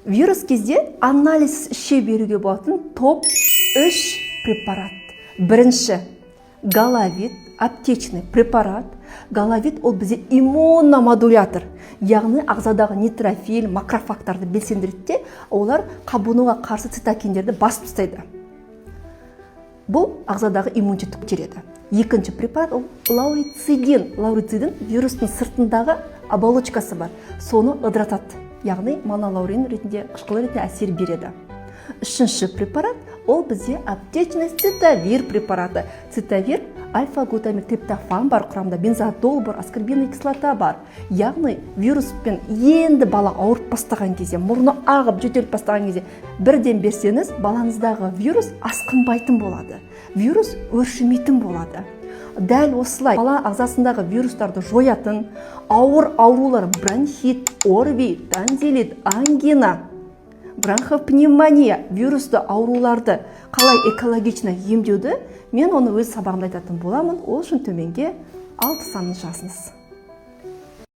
Вирус кезде анализ іше беруге болатын топ 3 препарат. Бірінші, галавид, аптечный препарат. Галавид ол бізде иммуномодулятор. Яғни ағзадағы нейтрофиль, макрофагтарды белсендіреді де, олар қабынуға қарсы цитокиндерді басып тастайды. Бұл ағзадағы иммунитетті көтереді. Екінші препарат ол лаурицидин. Лаурицидин вирустың сыртындағы оболочкасы бар. Соны ыдыратады. Яғни монолаурин ретінде, қышқыл ретінде әсер береді. Үшінші препарат ол бізде аптечный цитавир препараты. Цитавир альфа-глутамин триптофан бар құрамында, бензодол бар, аскорбиновая кислота бар. Яғни вируспен енді бала ауырып бастаған кезде, мұрны ағып жөтеліп бастаған кезде бірден берсеңіз, балаңыздағы вирус асқынбайтын болады. Вирус өршімейтін болады. Дәл осылай бала ағзасындағы вирустарды жоятын ауыр аурулар бронхит, орви, танзилит, ангина, бронхопневмония, вирусты ауруларды қалай экологично емдеуді мен оны өз сабағымда айтатын боламын. Ол үшін төменге 6 санын жазыңыз.